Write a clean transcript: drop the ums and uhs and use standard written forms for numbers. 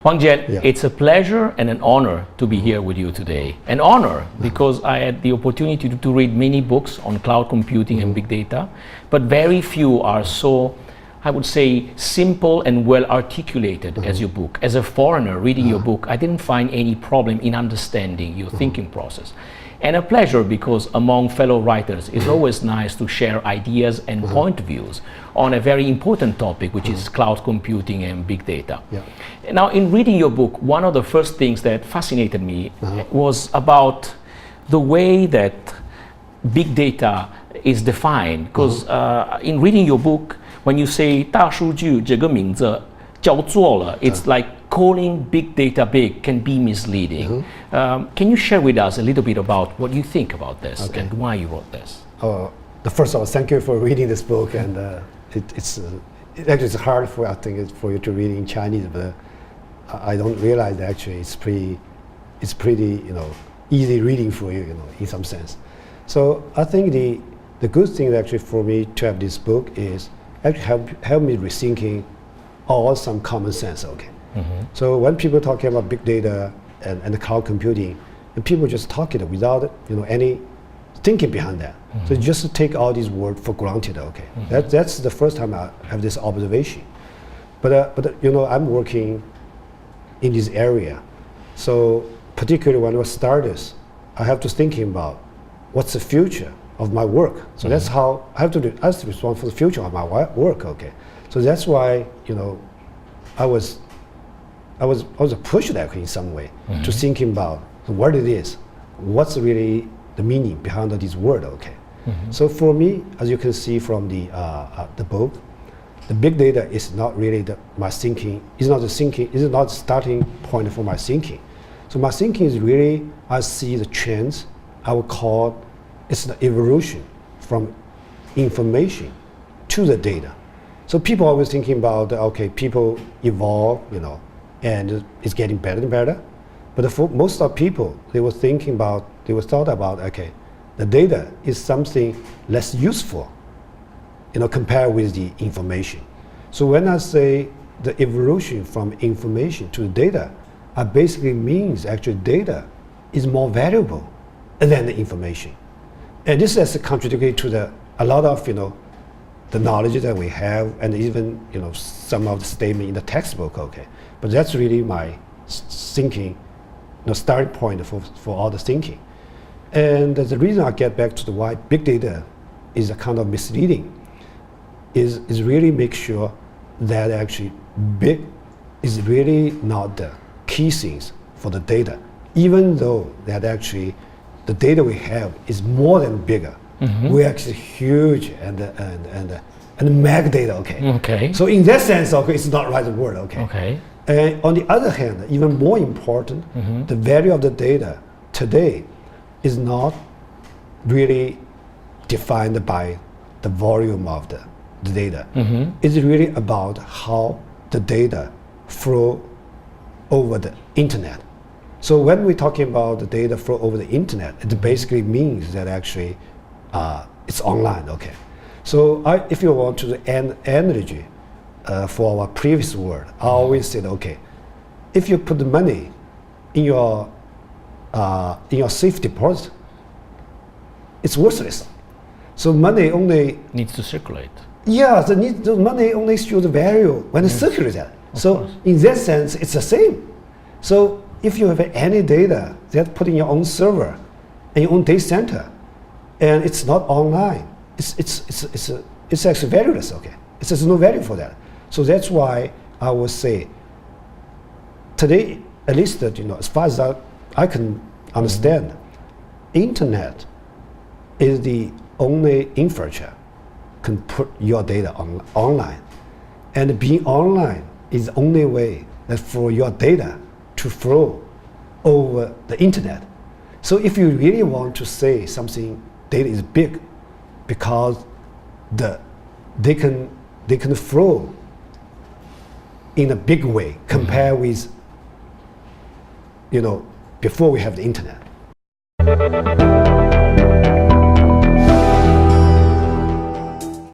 Wang Jian, Yeah. it's a pleasure and an honor to be here with you today. An honor because I had the opportunity to read many books on cloud computing and big data, but very few are so, I would say, simple and well articulated as your book. As a foreigner reading your book, I didn't find any problem in understanding your thinking process. And a pleasure because among fellow writers, it's always nice to share ideas and point of views on a very important topic, which is cloud computing and big data. Yeah. Now, in reading your book, one of the first things that fascinated me was about the way that big data is defined. Because in reading your book, when you say 大数据这个名字叫做了, it's like calling big data big can be misleading. Can you share with us a little bit about what you think about this and why you wrote this? First of all, thank you for reading this book, and it's actually it's hard for I think it's for you to read in Chinese, but I don't realize that actually it's pretty easy reading for you, in some sense. So I think the good thing actually for me to have this book is actually help me rethinking all some common sense. So when people talking about big data and the cloud computing, and people just talk it without any thinking behind that. So just take all these words for granted. That's the first time I have this observation. But I'm working in this area, so particularly when I start this, I have to thinking about what's the future of my work. So that's how I have to respond for the future of my work. So that's why I was pushed in some way to thinking about what it is, what's really the meaning behind this word. So for me, as you can see from the book, the big data is not really my thinking. Is not the starting point for my thinking. So my thinking is really I see the trends. I would call it's the evolution from information to the data. So people always thinking about people evolve, and it's getting better and better. But for most of people, they were thought about the data is something less useful, compared with the information. So when I say the evolution from information to data, I basically means actually data is more valuable than the information. And this is a contradiction to a lot of the knowledge that we have, and even some of the statement in the textbook. But that's really my thinking, starting point for all the thinking. And the reason I get back to why big data is a kind of misleading is really make sure that actually big is really not the key things for the data, even though that actually the data we have is more than bigger. We're actually huge and mega data. So in that sense, it's not right word. And on the other hand, even more important, the value of the data today is not really defined by the volume of the data. It's really about how the data flow over the internet. So when we're talking about the data flow over the internet, it basically means that actually it's online. So if you want to end energy for our previous word, I always said, if you put the money in your safe deposit, it's worthless. So money only needs to circulate. Yeah, the money only shows value when it circulates. So in that sense, it's the same. So if you have any data that put in your own server and your own data center, and it's not online, it's actually valueless. There's no value for that. So that's why I would say today, at least that as far as I can understand, internet is the only infrastructure can put your data online, and being online is the only way that for your data to flow over the internet. So if you really want to say something data is big, because they can flow in a big way compared with before we have the internet.